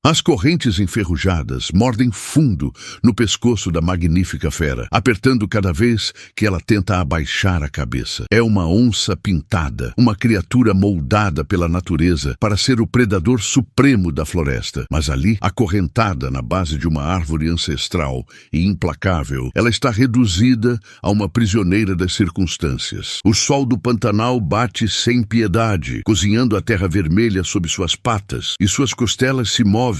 As correntes enferrujadas mordem fundo no pescoço da magnífica fera, apertando cada vez que ela tenta abaixar a cabeça. É uma onça pintada, uma criatura moldada pela natureza para ser o predador supremo da floresta. Mas ali, acorrentada na base de uma árvore ancestral e implacável, ela está reduzida a uma prisioneira das circunstâncias. O sol do Pantanal bate sem piedade, cozinhando a terra vermelha sob suas patas, e suas costelas se movem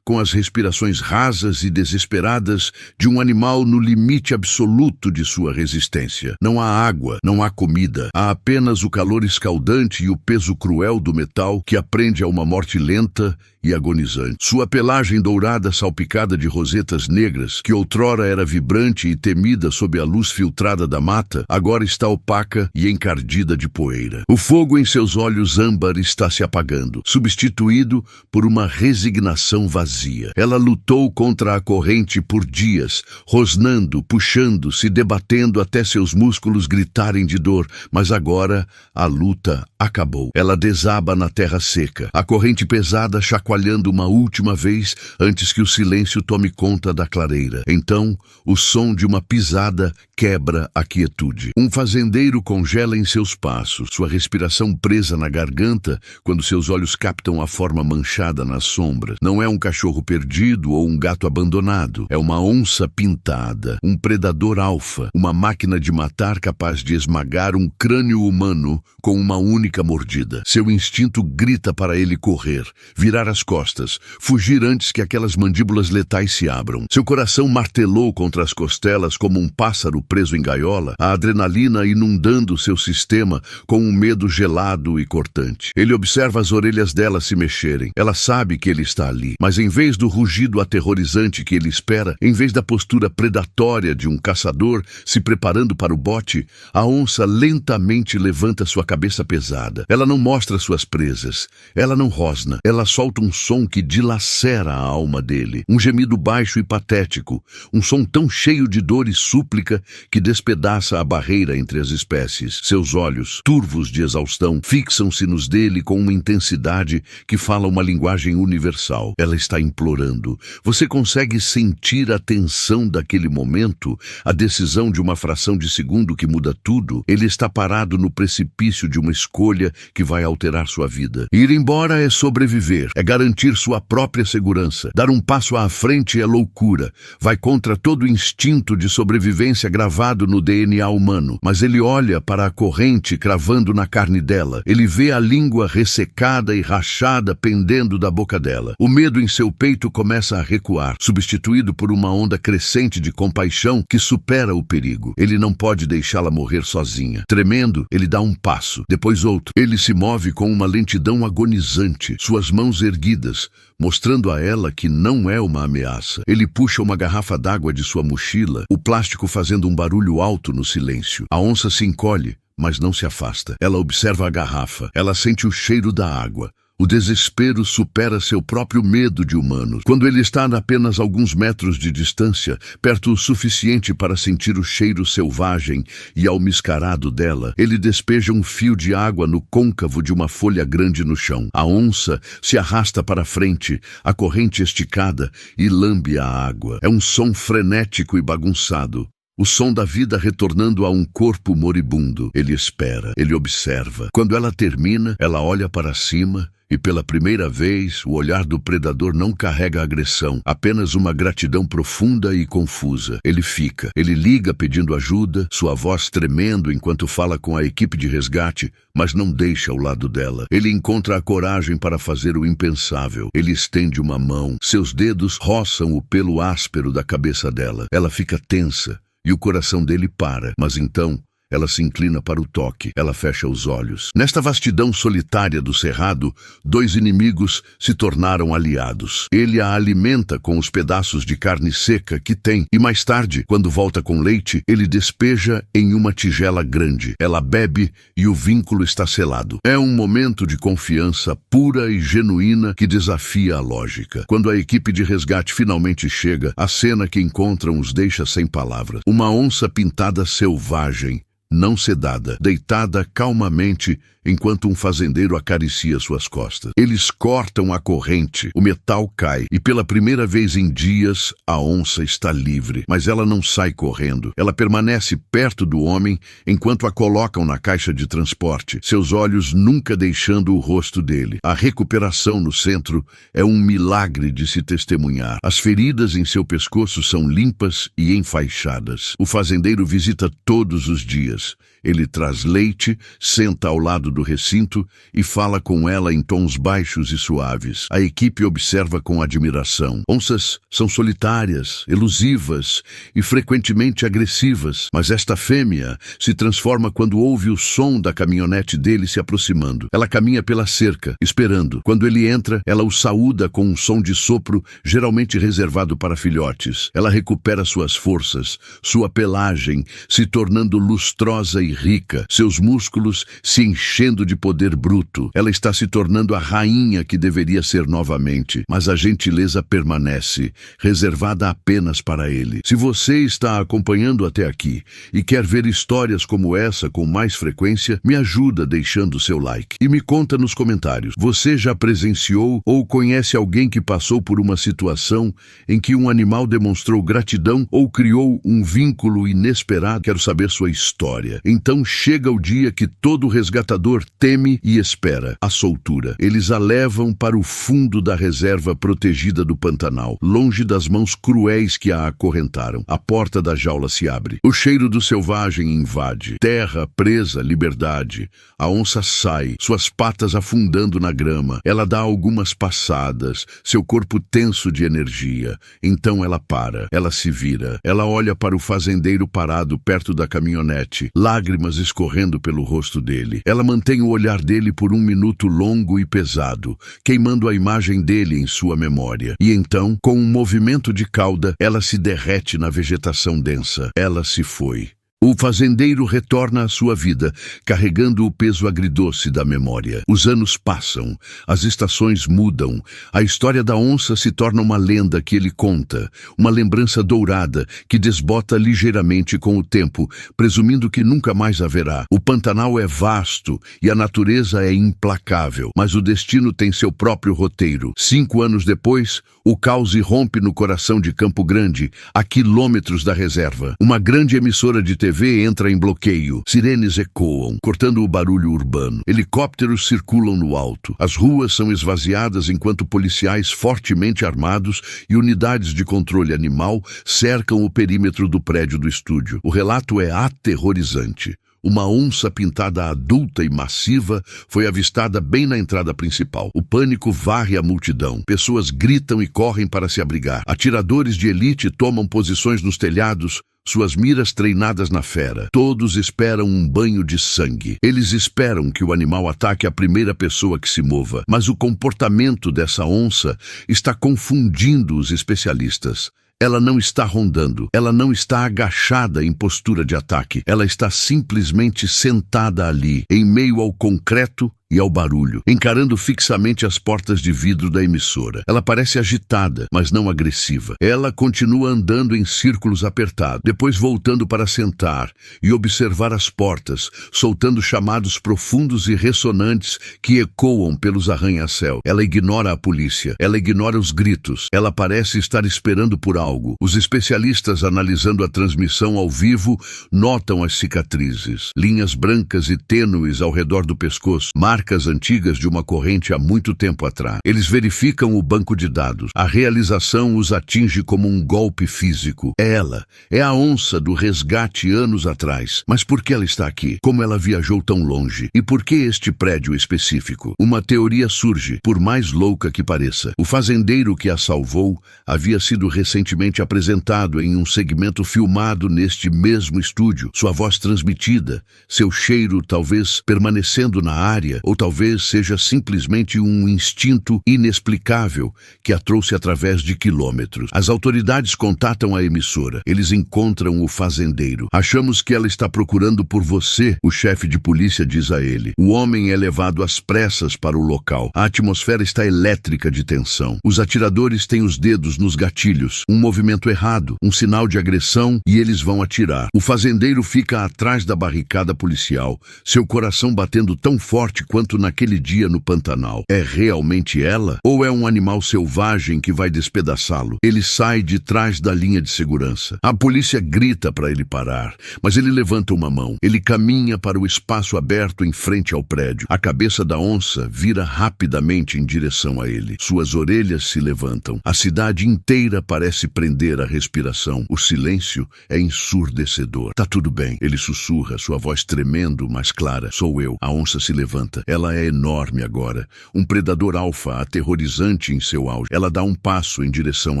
com as respirações rasas e desesperadas de um animal no limite absoluto de sua resistência. Não há água, não há comida, há apenas o calor escaldante e o peso cruel do metal que aprende a uma morte lenta e agonizante. Sua pelagem dourada salpicada de rosetas negras, que outrora era vibrante e temida sob a luz filtrada da mata, agora está opaca e encardida de poeira. O fogo em seus olhos âmbar está se apagando, substituído por uma resignação vazia. Ela lutou contra a corrente por dias, rosnando, puxando, se debatendo até seus músculos gritarem de dor, mas agora a luta acabou. Ela desaba na terra seca, a corrente pesada chacoalhando uma última vez antes que o silêncio tome conta da clareira. Então, o som de uma pisada quebra a quietude. Um fazendeiro congela em seus passos, sua respiração presa na garganta quando seus olhos captam a forma manchada nas sombras. Não é um cachorro perdido ou um gato abandonado. É uma onça pintada, um predador alfa, uma máquina de matar capaz de esmagar um crânio humano com uma única mordida. Seu instinto grita para ele correr, virar as costas, fugir antes que aquelas mandíbulas letais se abram. Seu coração martelou contra as costelas como um pássaro preso em gaiola, a adrenalina inundando seu sistema com um medo gelado e cortante. Ele observa as orelhas dela se mexerem. Ela sabe que ele está ali, mas em vez do rugido aterrorizante que ele espera, em vez da postura predatória de um caçador se preparando para o bote, a onça lentamente levanta sua cabeça pesada. Ela não mostra suas presas. Ela não rosna. Ela solta um som que dilacera a alma dele. Um gemido baixo e patético. Um som tão cheio de dor e súplica que despedaça a barreira entre as espécies. Seus olhos, turvos de exaustão, fixam-se nos dele com uma intensidade que fala uma linguagem universal. Ela está implorando. Você consegue sentir a tensão daquele momento? A decisão de uma fração de segundo que muda tudo? Ele está parado no precipício de uma escolha que vai alterar sua vida. Ir embora é sobreviver, é garantir sua própria segurança. Dar um passo à frente é loucura. Vai contra todo o instinto de sobrevivência gravado no DNA humano. Mas ele olha para a corrente cravando na carne dela. Ele vê a língua ressecada e rachada pendendo da boca dela. O medo em seu peito começa a recuar, substituído por uma onda crescente de compaixão que supera o perigo. Ele não pode deixá-la morrer sozinha. Tremendo, ele dá um passo, depois outro. Ele se move com uma lentidão agonizante, suas mãos erguidas, mostrando a ela que não é uma ameaça. Ele puxa uma garrafa d'água de sua mochila, o plástico fazendo um barulho alto no silêncio. A onça se encolhe, mas não se afasta. Ela observa a garrafa. Ela sente o cheiro da água. O desespero supera seu próprio medo de humanos. Quando ele está a apenas alguns metros de distância, perto o suficiente para sentir o cheiro selvagem e almiscarado dela, ele despeja um fio de água no côncavo de uma folha grande no chão. A onça se arrasta para frente, a corrente esticada, e lambe a água. É um som frenético e bagunçado. O som da vida retornando a um corpo moribundo. Ele espera, ele observa. Quando ela termina, ela olha para cima e pela primeira vez o olhar do predador não carrega agressão, apenas uma gratidão profunda e confusa. Ele fica, ele liga pedindo ajuda, sua voz tremendo enquanto fala com a equipe de resgate, mas não deixa ao lado dela. Ele encontra a coragem para fazer o impensável. Ele estende uma mão, seus dedos roçam o pelo áspero da cabeça dela. Ela fica tensa. E o coração dele para, mas então ela se inclina para o toque. Ela fecha os olhos. Nesta vastidão solitária do cerrado, dois inimigos se tornaram aliados. Ele a alimenta com os pedaços de carne seca que tem, e mais tarde, quando volta com leite, ele despeja em uma tigela grande. Ela bebe e o vínculo está selado. É um momento de confiança pura e genuína que desafia a lógica. Quando a equipe de resgate finalmente chega, a cena que encontram os deixa sem palavras. Uma onça pintada selvagem, não sedada, deitada calmamente enquanto um fazendeiro acaricia suas costas. Eles cortam a corrente, o metal cai, e pela primeira vez em dias, a onça está livre. Mas ela não sai correndo. Ela permanece perto do homem enquanto a colocam na caixa de transporte, seus olhos nunca deixando o rosto dele. A recuperação no centro é um milagre de se testemunhar. As feridas em seu pescoço são limpas e enfaixadas. O fazendeiro visita todos os dias. Ele traz leite, senta ao lado do recinto e fala com ela em tons baixos e suaves. A equipe observa com admiração. Onças são solitárias, elusivas e frequentemente agressivas, mas esta fêmea se transforma quando ouve o som da caminhonete dele se aproximando. Ela caminha pela cerca, esperando. Quando ele entra, ela o saúda com um som de sopro geralmente reservado para filhotes. Ela recupera suas forças, sua pelagem se tornando lustrosa e rica, seus músculos se enchendo de poder bruto. Ela está se tornando a rainha que deveria ser novamente, mas a gentileza permanece, reservada apenas para ele. Se você está acompanhando até aqui e quer ver histórias como essa com mais frequência, me ajuda deixando seu like. E me conta nos comentários, você já presenciou ou conhece alguém que passou por uma situação em que um animal demonstrou gratidão ou criou um vínculo inesperado? Quero saber sua história. Então chega o dia que todo resgatador teme e espera, a soltura. Eles a levam para o fundo da reserva protegida do Pantanal, longe das mãos cruéis que a acorrentaram. A porta da jaula se abre. O cheiro do selvagem invade. Terra, presa, liberdade. A onça sai, suas patas afundando na grama. Ela dá algumas passadas, seu corpo tenso de energia. Então ela para, ela se vira. Ela olha para o fazendeiro parado perto da caminhonete, lágrimas escorrendo pelo rosto dele. Ela mantém o olhar dele por um minuto longo e pesado, queimando a imagem dele em sua memória. E então, com um movimento de cauda, ela se derrete na vegetação densa. Ela se foi. O fazendeiro retorna à sua vida, carregando o peso agridoce da memória. Os anos passam, as estações mudam, a história da onça se torna uma lenda que ele conta, uma lembrança dourada que desbota ligeiramente com o tempo, presumindo que nunca mais haverá. O Pantanal é vasto e a natureza é implacável, mas o destino tem seu próprio roteiro. 5 anos depois, o caos irrompe no coração de Campo Grande, a quilômetros da reserva. Uma grande emissora de TV entra em bloqueio. Sirenes ecoam, cortando o barulho urbano. Helicópteros circulam no alto. As ruas são esvaziadas enquanto policiais fortemente armados e unidades de controle animal cercam o perímetro do prédio do estúdio. O relato é aterrorizante. Uma onça pintada adulta e massiva foi avistada bem na entrada principal. O pânico varre a multidão. Pessoas gritam e correm para se abrigar. Atiradores de elite tomam posições nos telhados, suas miras treinadas na fera. Todos esperam um banho de sangue. Eles esperam que o animal ataque a primeira pessoa que se mova. Mas o comportamento dessa onça está confundindo os especialistas. Ela não está rondando, ela não está agachada em postura de ataque. Ela está simplesmente sentada ali, em meio ao concreto e ao barulho, encarando fixamente as portas de vidro da emissora. Ela parece agitada, mas não agressiva. Ela continua andando em círculos apertados, depois voltando para sentar e observar as portas, soltando chamados profundos e ressonantes que ecoam pelos arranha-céu. Ela ignora a polícia, ela ignora os gritos, ela parece estar esperando por algo. Os especialistas analisando a transmissão ao vivo notam as cicatrizes, linhas brancas e tênues ao redor do pescoço, marcas antigas de uma corrente há muito tempo atrás. Eles verificam o banco de dados. A realização os atinge como um golpe físico. Ela é a onça do resgate anos atrás. Mas por que ela está aqui? Como ela viajou tão longe? E por que este prédio específico? Uma teoria surge, por mais louca que pareça. O fazendeiro que a salvou havia sido recentemente apresentado em um segmento filmado neste mesmo estúdio. Sua voz transmitida, seu cheiro talvez permanecendo na área, ou talvez seja simplesmente um instinto inexplicável que a trouxe através de quilômetros. As autoridades contatam a emissora. Eles encontram o fazendeiro. Achamos que ela está procurando por você, o chefe de polícia diz a ele. O homem é levado às pressas para o local. A atmosfera está elétrica de tensão. Os atiradores têm os dedos nos gatilhos. Um movimento errado, um sinal de agressão e eles vão atirar. O fazendeiro fica atrás da barricada policial, seu coração batendo tão forte quanto naquele dia no Pantanal. É realmente ela? Ou é um animal selvagem que vai despedaçá-lo? Ele sai de trás da linha de segurança. A polícia grita para ele parar, mas ele levanta uma mão. Ele caminha para o espaço aberto em frente ao prédio. A cabeça da onça vira rapidamente em direção a ele. Suas orelhas se levantam. A cidade inteira parece prender a respiração. O silêncio é ensurdecedor. Tá tudo bem, ele sussurra, sua voz tremendo, mas clara. Sou eu. A onça se levanta. Ela é enorme agora. Um predador alfa aterrorizante em seu auge. Ela dá um passo em direção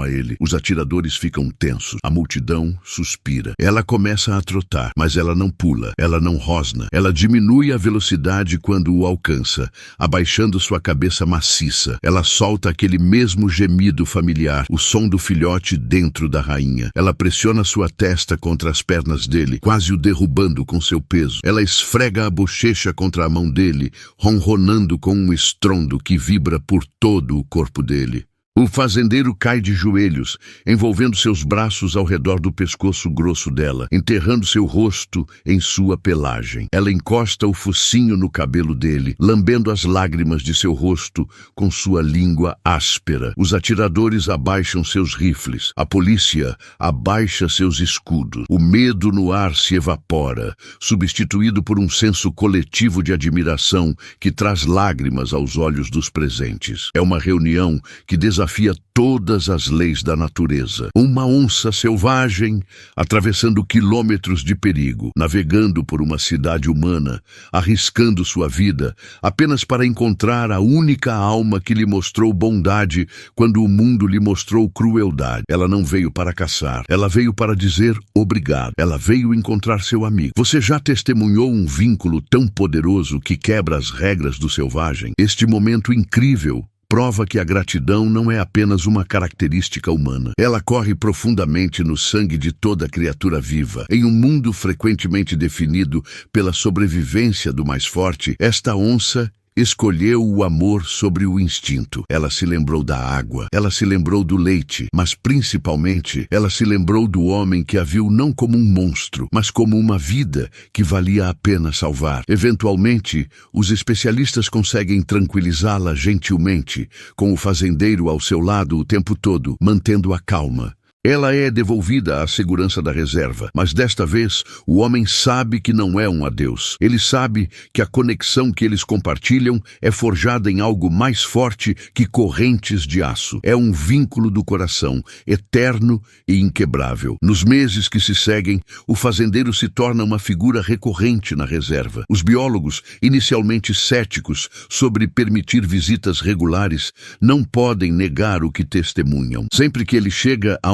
a ele. Os atiradores ficam tensos. A multidão suspira. Ela começa a trotar, mas ela não pula. Ela não rosna. Ela diminui a velocidade quando o alcança, abaixando sua cabeça maciça. Ela solta aquele mesmo gemido familiar, o som do filhote dentro da rainha. Ela pressiona sua testa contra as pernas dele, quase o derrubando com seu peso. Ela esfrega a bochecha contra a mão dele, ronronando com um estrondo que vibra por todo o corpo dele. O fazendeiro cai de joelhos, envolvendo seus braços ao redor do pescoço grosso dela, enterrando seu rosto em sua pelagem. Ela encosta o focinho no cabelo dele, lambendo as lágrimas de seu rosto com sua língua áspera. Os atiradores abaixam seus rifles. A polícia abaixa seus escudos. O medo no ar se evapora, substituído por um senso coletivo de admiração que traz lágrimas aos olhos dos presentes. É uma reunião que desafia todas as leis da natureza. Uma onça selvagem atravessando quilômetros de perigo, navegando por uma cidade humana, arriscando sua vida, apenas para encontrar a única alma que lhe mostrou bondade quando o mundo lhe mostrou crueldade. Ela não veio para caçar, ela veio para dizer obrigado. Ela veio encontrar seu amigo. Você já testemunhou um vínculo tão poderoso que quebra as regras do selvagem? Este momento incrível prova que a gratidão não é apenas uma característica humana. Ela corre profundamente no sangue de toda criatura viva. Em um mundo frequentemente definido pela sobrevivência do mais forte, esta onça escolheu o amor sobre o instinto. Ela se lembrou da água, ela se lembrou do leite, mas principalmente ela se lembrou do homem que a viu não como um monstro, mas como uma vida que valia a pena salvar. Eventualmente, os especialistas conseguem tranquilizá-la gentilmente, com o fazendeiro ao seu lado o tempo todo, mantendo-a calma. Ela é devolvida à segurança da reserva, mas desta vez o homem sabe que não é um adeus. Ele sabe que a conexão que eles compartilham é forjada em algo mais forte que correntes de aço. É um vínculo do coração, eterno e inquebrável. Nos meses que se seguem, o fazendeiro se torna uma figura recorrente na reserva. Os biólogos, inicialmente céticos sobre permitir visitas regulares, não podem negar o que testemunham. Sempre que ele chega a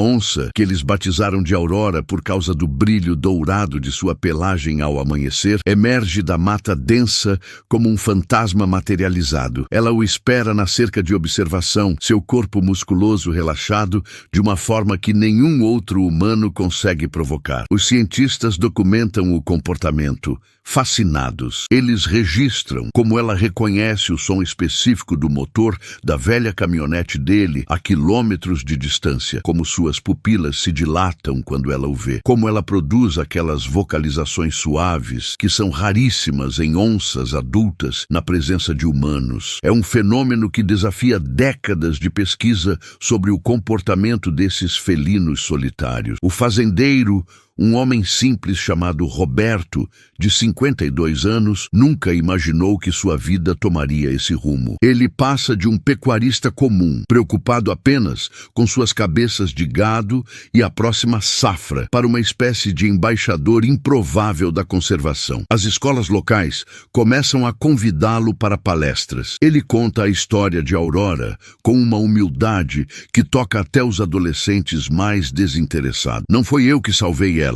que eles batizaram de Aurora por causa do brilho dourado de sua pelagem ao amanhecer, emerge da mata densa como um fantasma materializado. Ela o espera na cerca de observação, seu corpo musculoso relaxado, de uma forma que nenhum outro humano consegue provocar. Os cientistas documentam o comportamento, fascinados. Eles registram como ela reconhece o som específico do motor da velha caminhonete dele a quilômetros de distância, como suas pupilas se dilatam quando ela o vê, como ela produz aquelas vocalizações suaves que são raríssimas em onças adultas na presença de humanos. É um fenômeno que desafia décadas de pesquisa sobre o comportamento desses felinos solitários. O fazendeiro, um homem simples chamado Roberto, de 52 anos, nunca imaginou que sua vida tomaria esse rumo. Ele passa de um pecuarista comum, preocupado apenas com suas cabeças de gado e a próxima safra, para uma espécie de embaixador improvável da conservação. As escolas locais começam a convidá-lo para palestras. Ele conta a história de Aurora com uma humildade que toca até os adolescentes mais desinteressados. Não foi eu que salvei ela.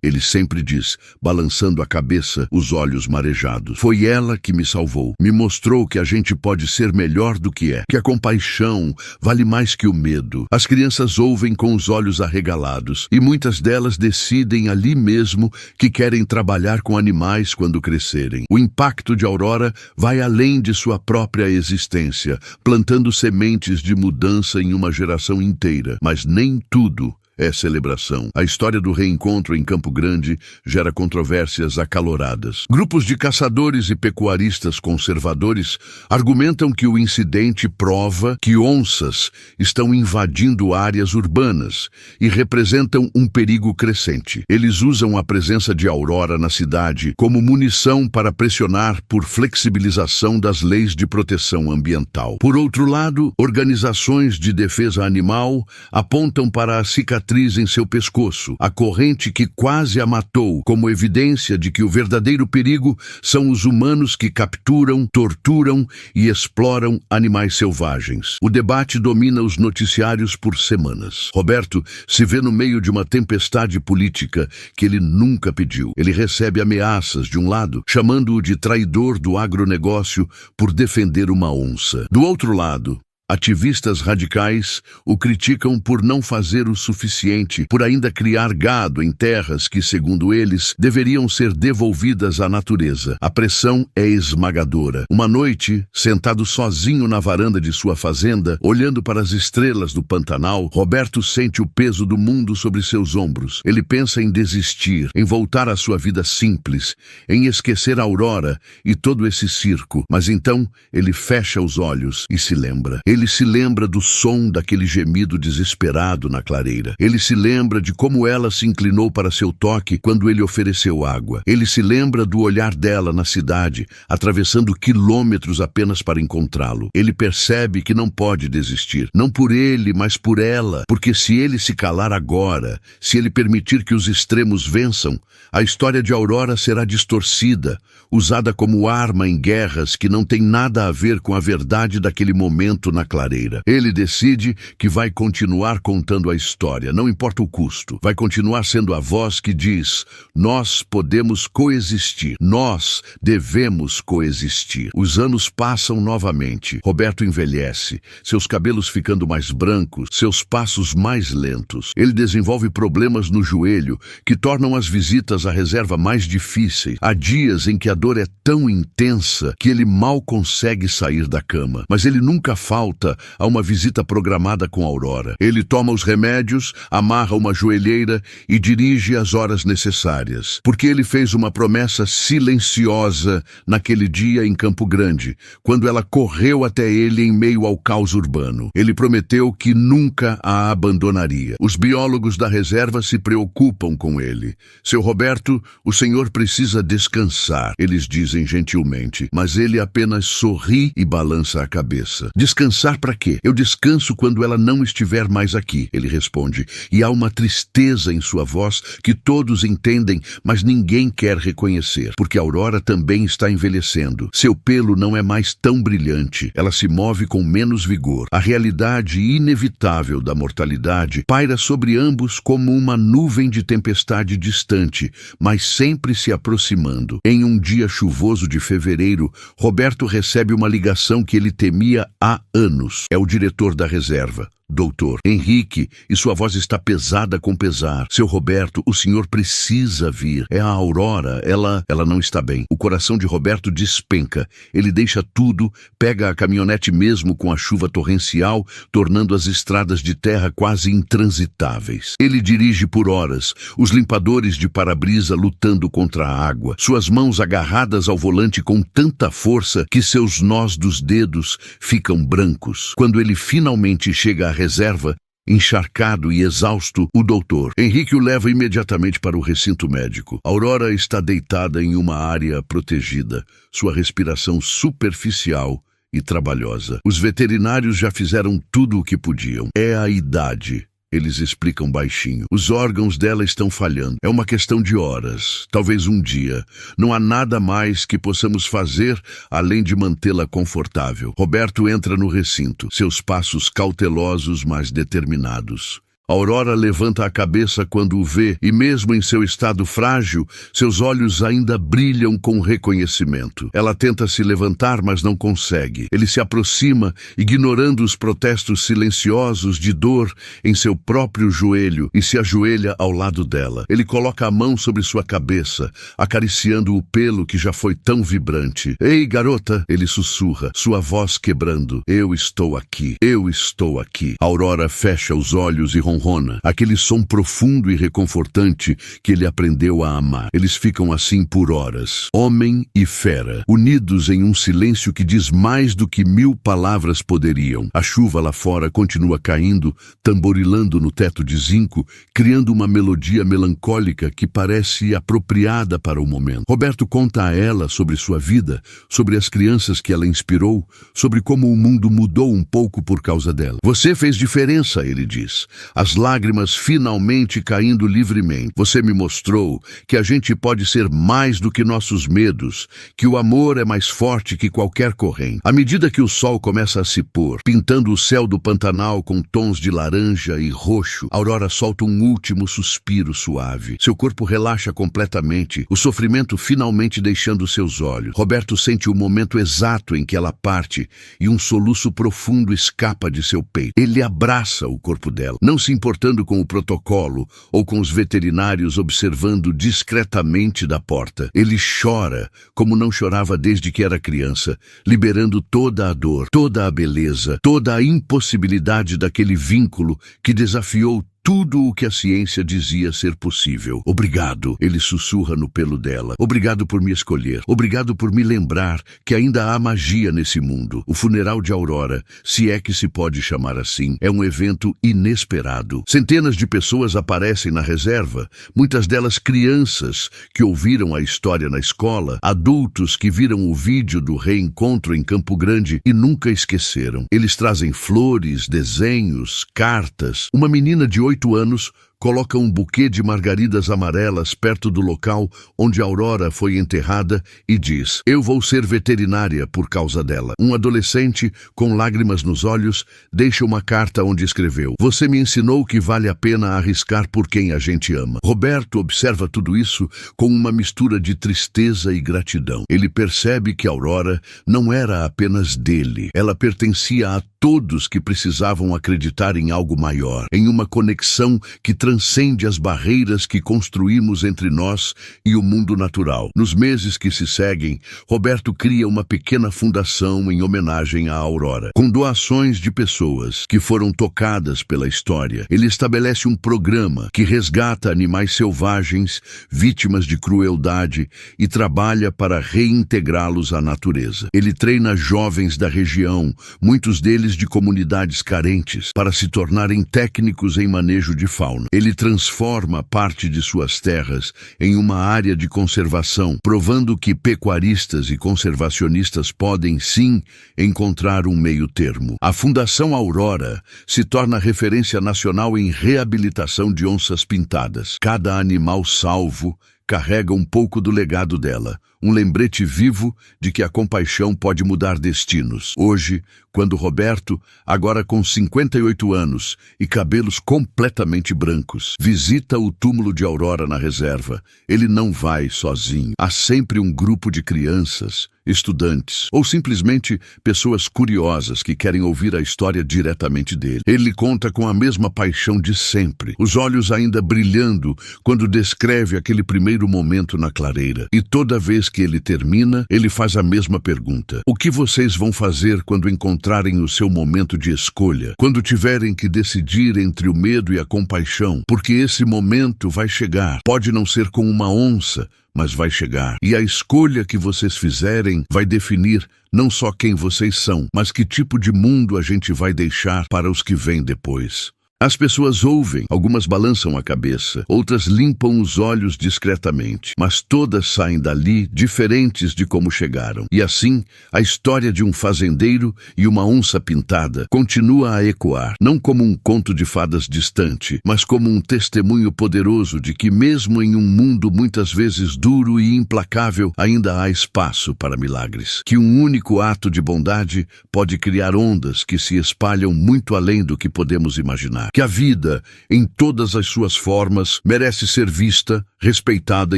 Ele sempre diz, balançando a cabeça, os olhos marejados. Foi ela que me salvou. Me mostrou que a gente pode ser melhor do que é. Que a compaixão vale mais que o medo. As crianças ouvem com os olhos arregalados. E muitas delas decidem ali mesmo que querem trabalhar com animais quando crescerem. O impacto de Aurora vai além de sua própria existência, plantando sementes de mudança em uma geração inteira. Mas nem tudo é celebração. A história do reencontro em Campo Grande gera controvérsias acaloradas. Grupos de caçadores e pecuaristas conservadores argumentam que o incidente prova que onças estão invadindo áreas urbanas e representam um perigo crescente. Eles usam a presença de Aurora na cidade como munição para pressionar por flexibilização das leis de proteção ambiental. Por outro lado, organizações de defesa animal apontam para a cicatriz em seu pescoço, a corrente que quase a matou, como evidência de que o verdadeiro perigo são os humanos que capturam, torturam e exploram animais selvagens. O debate domina os noticiários por semanas. Roberto se vê no meio de uma tempestade política que ele nunca pediu. Ele recebe ameaças de um lado, chamando-o de traidor do agronegócio por defender uma onça. Do outro lado, ativistas radicais o criticam por não fazer o suficiente, por ainda criar gado em terras que, segundo eles, deveriam ser devolvidas à natureza. A pressão é esmagadora. Uma noite, sentado sozinho na varanda de sua fazenda, olhando para as estrelas do Pantanal, Roberto sente o peso do mundo sobre seus ombros. Ele pensa em desistir, em voltar à sua vida simples, em esquecer a Aurora e todo esse circo. Mas então ele fecha os olhos e se lembra. Ele se lembra do som daquele gemido desesperado na clareira. Ele se lembra de como ela se inclinou para seu toque quando ele ofereceu água. Ele se lembra do olhar dela na cidade, atravessando quilômetros apenas para encontrá-lo. Ele percebe que não pode desistir. Não por ele, mas por ela. Porque se ele se calar agora, se ele permitir que os extremos vençam, a história de Aurora será distorcida, usada como arma em guerras que não têm nada a ver com a verdade daquele momento na clareira. Ele decide que vai continuar contando a história, não importa o custo. Vai continuar sendo a voz que diz: nós podemos coexistir, nós devemos coexistir. Os anos passam novamente. Roberto envelhece, seus cabelos ficando mais brancos, seus passos mais lentos. Ele desenvolve problemas no joelho que tornam as visitas à reserva mais difíceis. Há dias em que a dor é tão intensa que ele mal consegue sair da cama. Mas ele nunca falta a uma visita programada com Aurora. Ele toma os remédios, amarra uma joelheira e dirige as horas necessárias. Porque ele fez uma promessa silenciosa naquele dia em Campo Grande, quando ela correu até ele em meio ao caos urbano. Ele prometeu que nunca a abandonaria. Os biólogos da reserva se preocupam com ele. Seu Roberto, o senhor precisa descansar, eles dizem gentilmente, mas ele apenas sorri e balança a cabeça. Descansar para quê? Eu descanso quando ela não estiver mais aqui, ele responde, e há uma tristeza em sua voz que todos entendem, mas ninguém quer reconhecer, porque Aurora também está envelhecendo. Seu pelo não é mais tão brilhante, ela se move com menos vigor. A realidade inevitável da mortalidade paira sobre ambos como uma nuvem de tempestade distante, mas sempre se aproximando. Em um dia chuvoso de fevereiro, Roberto recebe uma ligação que ele temia há anos. É o diretor da reserva, Doutor Henrique, e sua voz está pesada com pesar. Seu Roberto, o senhor precisa vir. É a Aurora, ela não está bem. O coração de Roberto despenca. Ele deixa tudo, pega a caminhonete mesmo com a chuva torrencial, tornando as estradas de terra quase intransitáveis. Ele dirige por horas, os limpadores de para-brisa lutando contra a água, suas mãos agarradas ao volante com tanta força que seus nós dos dedos ficam brancos. Quando ele finalmente chega à reserva, encharcado e exausto, o doutor Henrique o leva imediatamente para o recinto médico. Aurora está deitada em uma área protegida, sua respiração superficial e trabalhosa. Os veterinários já fizeram tudo o que podiam. É a idade. Eles explicam baixinho. Os órgãos dela estão falhando. É uma questão de horas, talvez um dia. Não há nada mais que possamos fazer além de mantê-la confortável. Roberto entra no recinto, seus passos cautelosos, mas determinados. Aurora levanta a cabeça quando o vê e, mesmo em seu estado frágil, seus olhos ainda brilham com reconhecimento. Ela tenta se levantar, mas não consegue. Ele se aproxima, ignorando os protestos silenciosos de dor em seu próprio joelho, e se ajoelha ao lado dela. Ele coloca a mão sobre sua cabeça, acariciando o pelo que já foi tão vibrante. "Ei, garota!" ele sussurra, sua voz quebrando. "Eu estou aqui. Eu estou aqui." Aurora fecha os olhos e ronrona, aquele som profundo e reconfortante que ele aprendeu a amar. Eles ficam assim por horas, homem e fera, unidos em um silêncio que diz mais do que 1000 palavras poderiam. A chuva lá fora continua caindo, tamborilando no teto de zinco, criando uma melodia melancólica que parece apropriada para o momento. Roberto conta a ela sobre sua vida, sobre as crianças que ela inspirou, sobre como o mundo mudou um pouco por causa dela. "Você fez diferença", ele diz, as lágrimas finalmente caindo livremente. "Você me mostrou que a gente pode ser mais do que nossos medos, que o amor é mais forte que qualquer corrente." À medida que o sol começa a se pôr, pintando o céu do Pantanal com tons de laranja e roxo, Aurora solta um último suspiro suave. Seu corpo relaxa completamente, o sofrimento finalmente deixando seus olhos. Roberto sente o momento exato em que ela parte e um soluço profundo escapa de seu peito. Ele abraça o corpo dela, não se importando com o protocolo ou com os veterinários observando discretamente da porta. Ele chora como não chorava desde que era criança, liberando toda a dor, toda a beleza, toda a impossibilidade daquele vínculo que desafiou tudo o que a ciência dizia ser possível. "Obrigado", ele sussurra no pelo dela. "Obrigado por me escolher. Obrigado por me lembrar que ainda há magia nesse mundo." O funeral de Aurora, se é que se pode chamar assim, é um evento inesperado. Centenas de pessoas aparecem na reserva, muitas delas crianças que ouviram a história na escola, adultos que viram o vídeo do reencontro em Campo Grande e nunca esqueceram. Eles trazem flores, desenhos, cartas. Uma menina de 8 anos coloca um buquê de margaridas amarelas perto do local onde Aurora foi enterrada e diz: "Eu vou ser veterinária por causa dela." Um adolescente, com lágrimas nos olhos, deixa uma carta onde escreveu: "Você me ensinou que vale a pena arriscar por quem a gente ama." Roberto observa tudo isso com uma mistura de tristeza e gratidão. Ele percebe que Aurora não era apenas dele. Ela pertencia a todos que precisavam acreditar em algo maior, em uma conexão que transcende as barreiras que construímos entre nós e o mundo natural. Nos meses que se seguem, Roberto cria uma pequena fundação em homenagem à Aurora, com doações de pessoas que foram tocadas pela história. Ele estabelece um programa que resgata animais selvagens, vítimas de crueldade, e trabalha para reintegrá-los à natureza. Ele treina jovens da região, muitos deles de comunidades carentes, para se tornarem técnicos em manejo de fauna. Ele transforma parte de suas terras em uma área de conservação, provando que pecuaristas e conservacionistas podem, sim, encontrar um meio termo. A Fundação Aurora se torna referência nacional em reabilitação de onças pintadas. Cada animal salvo carrega um pouco do legado dela, um lembrete vivo de que a compaixão pode mudar destinos. Hoje, quando Roberto, agora com 58 anos e cabelos completamente brancos, visita o túmulo de Aurora na reserva, ele não vai sozinho. Há sempre um grupo de crianças, estudantes ou simplesmente pessoas curiosas que querem ouvir a história diretamente dele. Ele conta com a mesma paixão de sempre, os olhos ainda brilhando quando descreve aquele primeiro momento na clareira. E toda vez que ele termina, ele faz a mesma pergunta: "O que vocês vão fazer quando encontrarem o seu momento de escolha? Quando tiverem que decidir entre o medo e a compaixão? Porque esse momento vai chegar. Pode não ser com uma onça, mas vai chegar. E a escolha que vocês fizerem vai definir não só quem vocês são, mas que tipo de mundo a gente vai deixar para os que vêm depois." As pessoas ouvem, algumas balançam a cabeça, outras limpam os olhos discretamente, mas todas saem dali diferentes de como chegaram. E assim, a história de um fazendeiro e uma onça pintada continua a ecoar, não como um conto de fadas distante, mas como um testemunho poderoso de que mesmo em um mundo muitas vezes duro e implacável, ainda há espaço para milagres. Que um único ato de bondade pode criar ondas que se espalham muito além do que podemos imaginar. que a vida, em todas as suas formas, merece ser vista, respeitada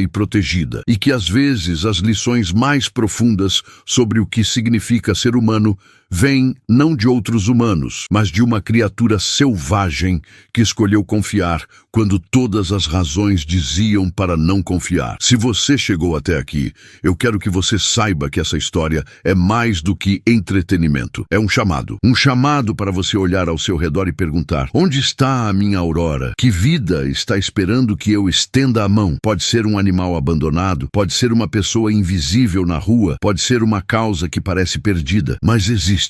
e protegida, e que às vezes as lições mais profundas sobre o que significa ser humano vêm não de outros humanos, mas de uma criatura selvagem que escolheu confiar quando todas as razões diziam para não confiar. Se você chegou até aqui, eu quero que você saiba que essa história é mais do que entretenimento. É um chamado para você olhar ao seu redor e perguntar: onde está a minha Aurora? Que vida está esperando que eu estenda a mão? Pode ser um animal abandonado, pode ser uma pessoa invisível na rua, pode ser uma causa que parece perdida, mas existe.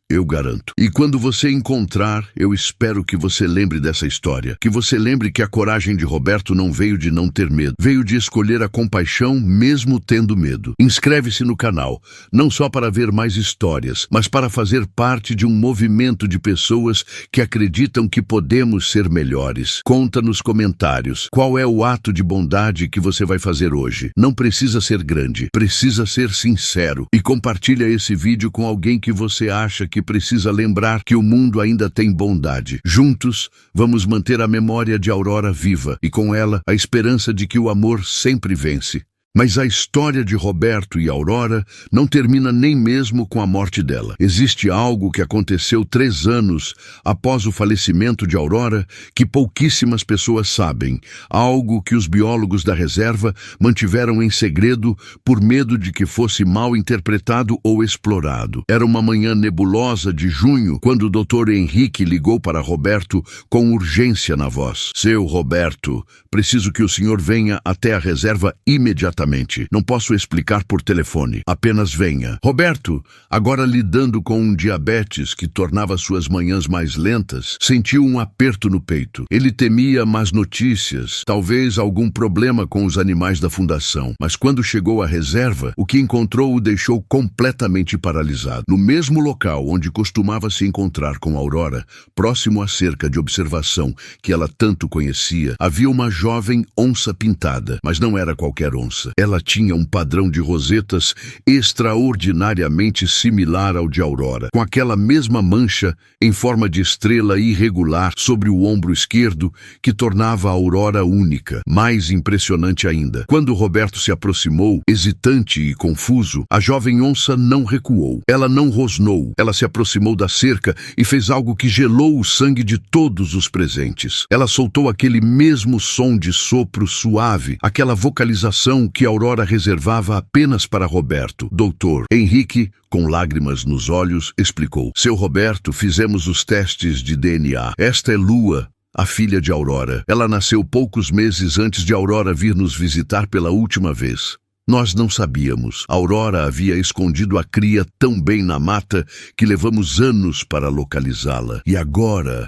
Eu garanto. E quando você encontrar, eu espero que você lembre dessa história. Que você lembre que a coragem de Roberto não veio de não ter medo. Veio de escolher a compaixão mesmo tendo medo. Inscreve-se no canal, não só para ver mais histórias, mas para fazer parte de um movimento de pessoas que acreditam que podemos ser melhores. Conta nos comentários qual é o ato de bondade que você vai fazer hoje. Não precisa ser grande, precisa ser sincero. E compartilha esse vídeo com alguém que você acha que precisa lembrar que o mundo ainda tem bondade. Juntos, vamos manter a memória de Aurora viva e com ela a esperança de que o amor sempre vence. Mas a história de Roberto e Aurora não termina nem mesmo com a morte dela. Existe algo que aconteceu 3 anos após o falecimento de Aurora que pouquíssimas pessoas sabem. Algo que os biólogos da reserva mantiveram em segredo por medo de que fosse mal interpretado ou explorado. Era uma manhã nebulosa de junho quando o Dr. Henrique ligou para Roberto com urgência na voz. Seu Roberto, preciso que o senhor venha até a reserva imediatamente. Não posso explicar por telefone. Apenas venha. Roberto, agora lidando com um diabetes que tornava suas manhãs mais lentas, sentiu um aperto no peito. Ele temia más notícias, talvez algum problema com os animais da fundação. Mas quando chegou à reserva, o que encontrou o deixou completamente paralisado. No mesmo local onde costumava se encontrar com Aurora, próximo à cerca de observação que ela tanto conhecia, havia uma jovem onça pintada, mas não era qualquer onça. Ela tinha um padrão de rosetas extraordinariamente similar ao de Aurora, com aquela mesma mancha em forma de estrela irregular sobre o ombro esquerdo que tornava a Aurora única. Mais impressionante ainda, quando Roberto se aproximou, hesitante e confuso, a jovem onça não recuou. Ela não rosnou. Ela se aproximou da cerca e fez algo que gelou o sangue de todos os presentes. Ela soltou aquele mesmo som de sopro suave, aquela vocalização que Aurora reservava apenas para Roberto. Doutor Henrique, com lágrimas nos olhos, explicou: Seu Roberto, fizemos os testes de DNA. Esta é Lua, a filha de Aurora. Ela nasceu poucos meses antes de Aurora vir nos visitar pela última vez. Nós não sabíamos. Aurora havia escondido a cria tão bem na mata que levamos anos para localizá-la. E agora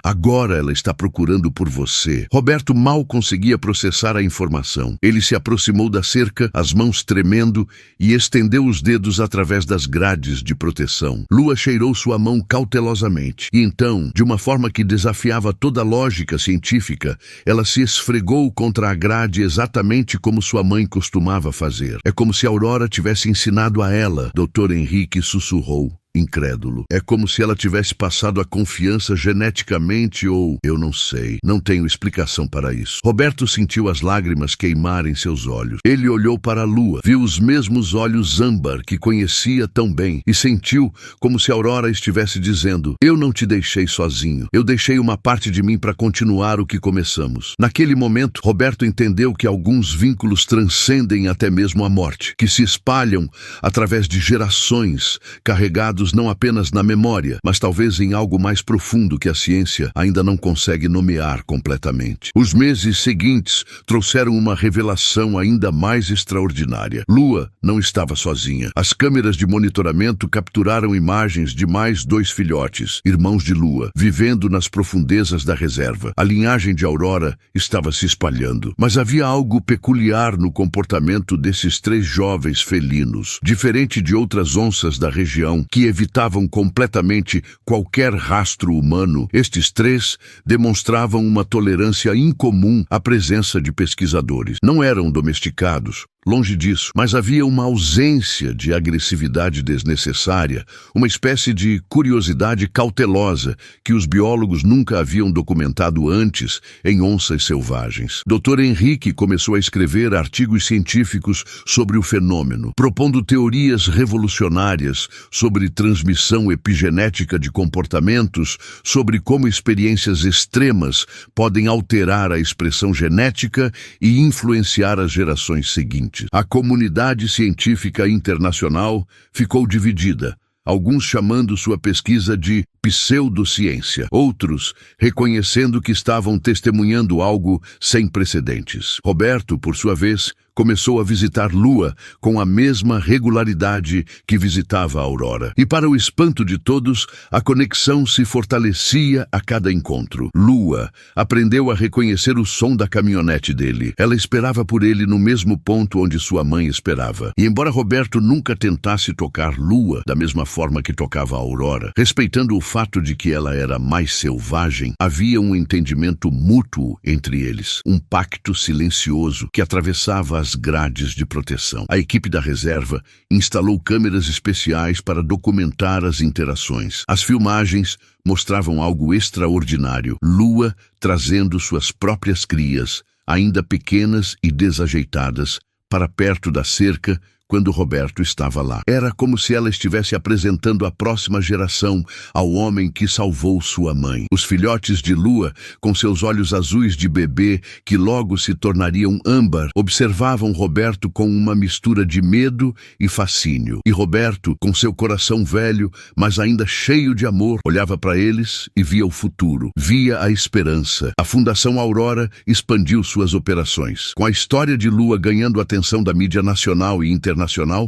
ela está procurando por você. Roberto mal conseguia processar a informação. Ele se aproximou da cerca, as mãos tremendo, e estendeu os dedos através das grades de proteção. Lua cheirou sua mão cautelosamente. E então, de uma forma que desafiava toda a lógica científica, ela se esfregou contra a grade exatamente como sua mãe costumava fazer. É como se Aurora tivesse ensinado a ela, Dr. Henrique sussurrou, incrédulo. É como se ela tivesse passado a confiança geneticamente ou... eu não sei. Não tenho explicação para isso. Roberto sentiu as lágrimas queimar em seus olhos. Ele olhou para a lua, viu os mesmos olhos âmbar que conhecia tão bem e sentiu como se Aurora estivesse dizendo: eu não te deixei sozinho. Eu deixei uma parte de mim para continuar o que começamos. Naquele momento, Roberto entendeu que alguns vínculos transcendem até mesmo a morte, que se espalham através de gerações, carregados não apenas na memória, mas talvez em algo mais profundo que a ciência ainda não consegue nomear completamente. Os meses seguintes trouxeram uma revelação ainda mais extraordinária. Lua não estava sozinha. As câmeras de monitoramento capturaram imagens de mais 2 filhotes, irmãos de Lua, vivendo nas profundezas da reserva. A linhagem de Aurora estava se espalhando, mas havia algo peculiar no comportamento desses 3 jovens felinos, diferente de outras onças da região que evitavam completamente qualquer rastro humano. Estes 3 demonstravam uma tolerância incomum à presença de pesquisadores. Não eram domesticados. Longe disso, mas havia uma ausência de agressividade desnecessária, uma espécie de curiosidade cautelosa que os biólogos nunca haviam documentado antes em onças selvagens. Dr. Henrique começou a escrever artigos científicos sobre o fenômeno, propondo teorias revolucionárias sobre transmissão epigenética de comportamentos, sobre como experiências extremas podem alterar a expressão genética e influenciar as gerações seguintes. A comunidade científica internacional ficou dividida, alguns chamando sua pesquisa de pseudociência, outros reconhecendo que estavam testemunhando algo sem precedentes. Roberto, por sua vez, começou a visitar Lua com a mesma regularidade que visitava a Aurora. E para o espanto de todos, a conexão se fortalecia a cada encontro. Lua aprendeu a reconhecer o som da caminhonete dele. Ela esperava por ele no mesmo ponto onde sua mãe esperava. E embora Roberto nunca tentasse tocar Lua da mesma forma que tocava a Aurora, respeitando o fato de que ela era mais selvagem, havia um entendimento mútuo entre eles, um pacto silencioso que atravessava as grades de proteção. A equipe da reserva instalou câmeras especiais para documentar as interações. As filmagens mostravam algo extraordinário: Lua trazendo suas próprias crias, ainda pequenas e desajeitadas, para perto da cerca quando Roberto estava lá. Era como se ela estivesse apresentando a próxima geração ao homem que salvou sua mãe. Os filhotes de Lua, com seus olhos azuis de bebê que logo se tornariam âmbar, observavam Roberto com uma mistura de medo e fascínio. E Roberto, com seu coração velho, mas ainda cheio de amor, olhava para eles e via o futuro, via a esperança. A Fundação Aurora expandiu suas operações. Com a história de Lua ganhando a atenção da mídia nacional e internacional,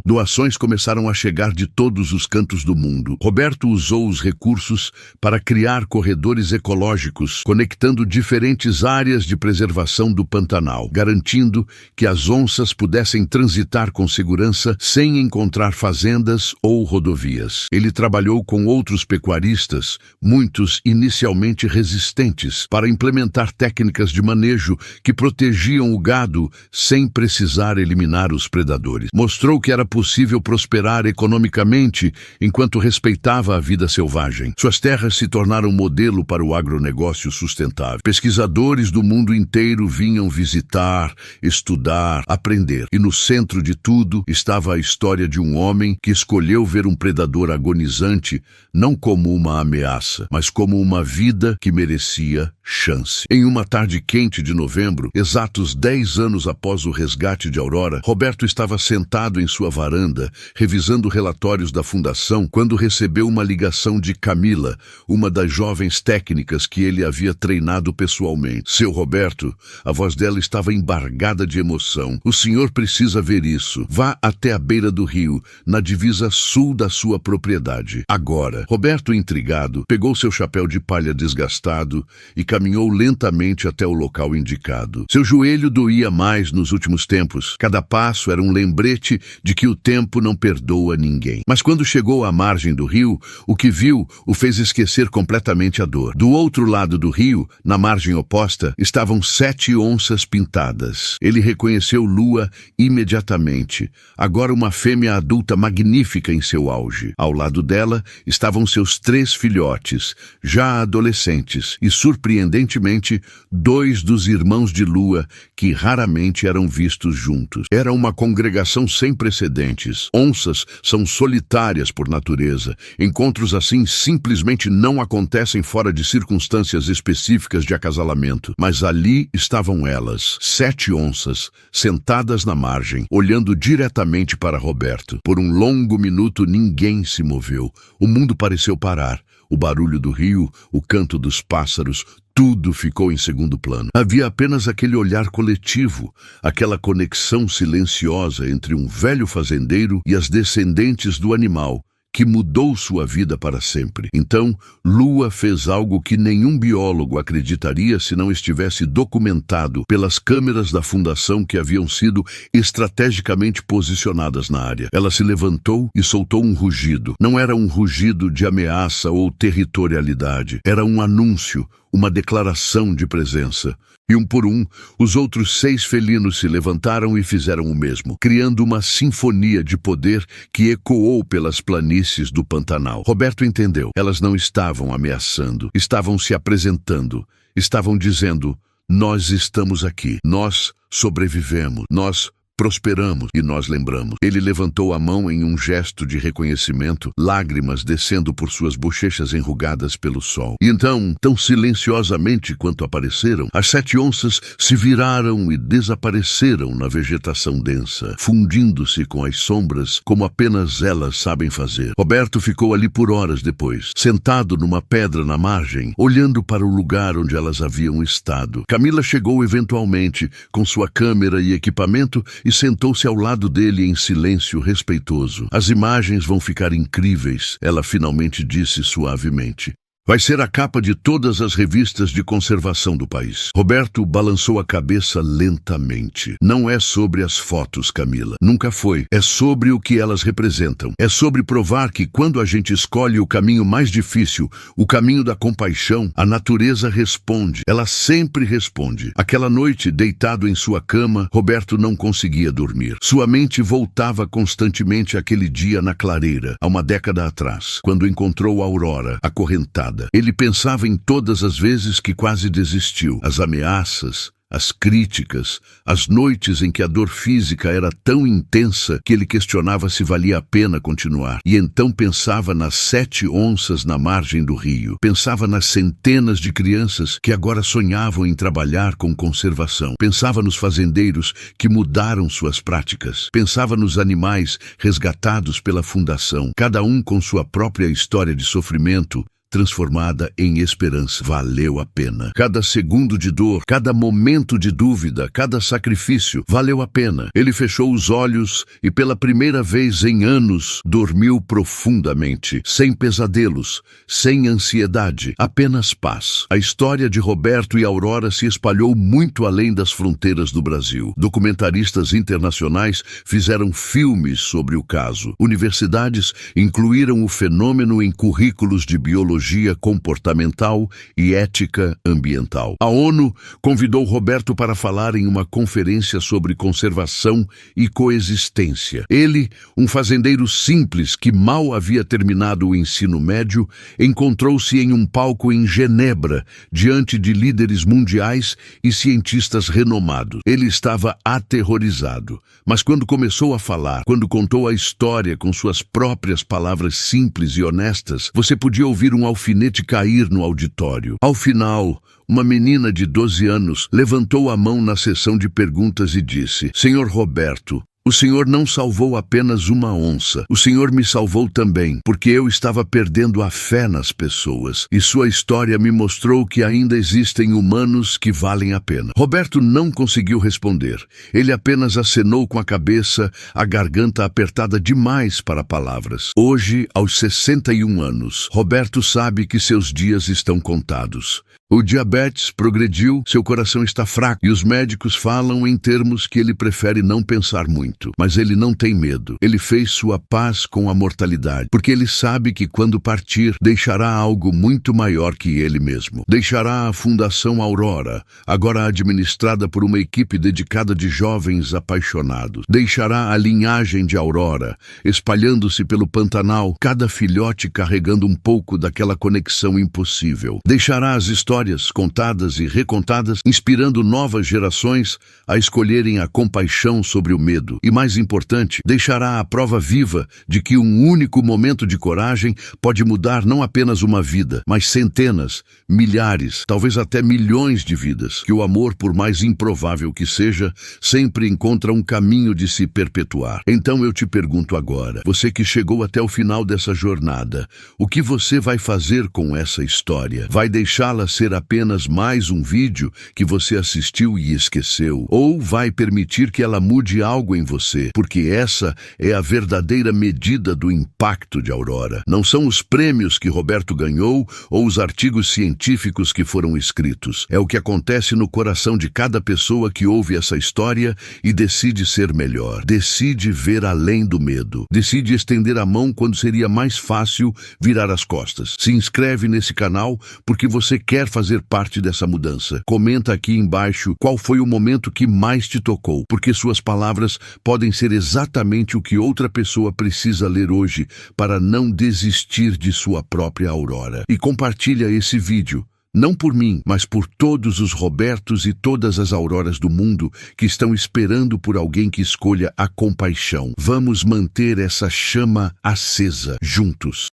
doações começaram a chegar de todos os cantos do mundo. Roberto usou os recursos para criar corredores ecológicos, conectando diferentes áreas de preservação do Pantanal, garantindo que as onças pudessem transitar com segurança sem encontrar fazendas ou rodovias. Ele trabalhou com outros pecuaristas, muitos inicialmente resistentes, para implementar técnicas de manejo que protegiam o gado sem precisar eliminar os predadores. Mostrou que era possível prosperar economicamente enquanto respeitava a vida selvagem. Suas terras se tornaram modelo para o agronegócio sustentável. Pesquisadores do mundo inteiro vinham visitar, estudar, aprender. E no centro de tudo estava a história de um homem que escolheu ver um predador agonizante não como uma ameaça, mas como uma vida que merecia chance. Em uma tarde quente de novembro, exatos 10 anos após o resgate de Aurora, Roberto estava sentado em sua varanda, revisando relatórios da fundação, quando recebeu uma ligação de Camila, uma das jovens técnicas que ele havia treinado pessoalmente. Seu Roberto, a voz dela estava embargada de emoção. O senhor precisa ver isso. Vá até a beira do rio, na divisa sul da sua propriedade. Agora. Roberto, intrigado, pegou seu chapéu de palha desgastado e caminhou lentamente até o local indicado. Seu joelho doía mais nos últimos tempos. Cada passo era um lembrete de que o tempo não perdoa ninguém. Mas quando chegou à margem do rio, o que viu o fez esquecer completamente a dor. Do outro lado do rio, na margem oposta, estavam 7 onças pintadas. Ele reconheceu Lua imediatamente. Agora uma fêmea adulta magnífica em seu auge. Ao lado dela estavam seus 3 filhotes, já adolescentes, e surpreendentemente, 2 dos irmãos de Lua, que raramente eram vistos juntos. Era uma congregação sem precedentes. Onças são solitárias por natureza. Encontros assim simplesmente não acontecem fora de circunstâncias específicas de acasalamento. Mas ali estavam elas, 7 onças, sentadas na margem, olhando diretamente para Roberto. Por um longo minuto ninguém se moveu. O mundo pareceu parar. O barulho do rio, o canto dos pássaros, tudo ficou em segundo plano. Havia apenas aquele olhar coletivo, aquela conexão silenciosa entre um velho fazendeiro e as descendentes do animal, que mudou sua vida para sempre. Então, Lua fez algo que nenhum biólogo acreditaria se não estivesse documentado pelas câmeras da fundação que haviam sido estrategicamente posicionadas na área. Ela se levantou e soltou um rugido. Não era um rugido de ameaça ou territorialidade. Era um anúncio, uma declaração de presença. E um por um, os outros 6 felinos se levantaram e fizeram o mesmo, criando uma sinfonia de poder que ecoou pelas planícies do Pantanal. Roberto entendeu. Elas não estavam ameaçando, estavam se apresentando, estavam dizendo: nós estamos aqui, nós sobrevivemos, nós prosperamos e nós lembramos. Ele levantou a mão em um gesto de reconhecimento, lágrimas descendo por suas bochechas enrugadas pelo sol. E então, tão silenciosamente quanto apareceram, as 7 onças se viraram e desapareceram na vegetação densa, fundindo-se com as sombras como apenas elas sabem fazer. Roberto ficou ali por horas depois, sentado numa pedra na margem, olhando para o lugar onde elas haviam estado. Camila chegou eventualmente, com sua câmera e equipamento, e sentou-se ao lado dele em silêncio respeitoso. As imagens vão ficar incríveis, ela finalmente disse suavemente. Vai ser a capa de todas as revistas de conservação do país. Roberto balançou a cabeça lentamente. Não é sobre as fotos, Camila. Nunca foi. É sobre o que elas representam. É sobre provar que quando a gente escolhe o caminho mais difícil, o caminho da compaixão, a natureza responde. Ela sempre responde. Aquela noite, deitado em sua cama, Roberto não conseguia dormir. Sua mente voltava constantemente àquele dia na clareira, há uma década atrás, quando encontrou a Aurora, acorrentada. Ele pensava em todas as vezes que quase desistiu, as ameaças, as críticas, as noites em que a dor física era tão intensa que ele questionava se valia a pena continuar. E então pensava nas 7 onças na margem do rio. Pensava nas centenas de crianças que agora sonhavam em trabalhar com conservação. Pensava nos fazendeiros que mudaram suas práticas. Pensava nos animais resgatados pela fundação, cada um com sua própria história de sofrimento, transformada em esperança. Valeu a pena. Cada segundo de dor, cada momento de dúvida, cada sacrifício, valeu a pena. Ele fechou os olhos e pela primeira vez em anos dormiu profundamente, sem pesadelos, sem ansiedade, apenas paz. A história de Roberto e Aurora se espalhou muito além das fronteiras do Brasil. Documentaristas internacionais fizeram filmes sobre o caso. Universidades incluíram o fenômeno em currículos de biologia comportamental e ética ambiental. A ONU convidou Roberto para falar em uma conferência sobre conservação e coexistência. Ele, um fazendeiro simples que mal havia terminado o ensino médio, encontrou-se em um palco em Genebra, diante de líderes mundiais e cientistas renomados. Ele estava aterrorizado, mas quando começou a falar, quando contou a história com suas próprias palavras simples e honestas, você podia ouvir um alfinete cair no auditório. Ao final, uma menina de 12 anos levantou a mão na sessão de perguntas e disse: Senhor Roberto, o senhor não salvou apenas uma onça. O senhor me salvou também, porque eu estava perdendo a fé nas pessoas. E sua história me mostrou que ainda existem humanos que valem a pena. Roberto não conseguiu responder. Ele apenas acenou com a cabeça, a garganta apertada demais para palavras. Hoje, aos 61 anos, Roberto sabe que seus dias estão contados. O diabetes progrediu, seu coração está fraco e os médicos falam em termos que ele prefere não pensar muito. Mas ele não tem medo. Ele fez sua paz com a mortalidade, porque ele sabe que quando partir, deixará algo muito maior que ele mesmo. Deixará a Fundação Aurora, agora administrada por uma equipe dedicada de jovens apaixonados. Deixará a linhagem de Aurora, espalhando-se pelo Pantanal, cada filhote carregando um pouco daquela conexão impossível. Deixará as histórias contadas e recontadas, inspirando novas gerações a escolherem a compaixão sobre o medo. E mais importante, deixará a prova viva de que um único momento de coragem pode mudar não apenas uma vida, mas centenas, milhares, talvez até milhões de vidas. Que o amor, por mais improvável que seja, sempre encontra um caminho de se perpetuar. Então eu te pergunto agora, você que chegou até o final dessa jornada, o que você vai fazer com essa história? Vai deixá-la ser apenas mais um vídeo que você assistiu e esqueceu? Ou vai permitir que ela mude algo em você? Porque essa é a verdadeira medida do impacto de Aurora. Não são os prêmios que Roberto ganhou ou os artigos científicos que foram escritos. É o que acontece no coração de cada pessoa que ouve essa história e decide ser melhor. Decide ver além do medo. Decide estender a mão quando seria mais fácil virar as costas. Se inscreve nesse canal porque você quer fazer fazer parte dessa mudança. Comenta aqui embaixo qual foi o momento que mais te tocou, porque suas palavras podem ser exatamente o que outra pessoa precisa ler hoje para não desistir de sua própria aurora. E compartilha esse vídeo. Não por mim, mas por todos os Robertos e todas as Auroras do mundo que estão esperando por alguém que escolha a compaixão. Vamos manter essa chama acesa juntos.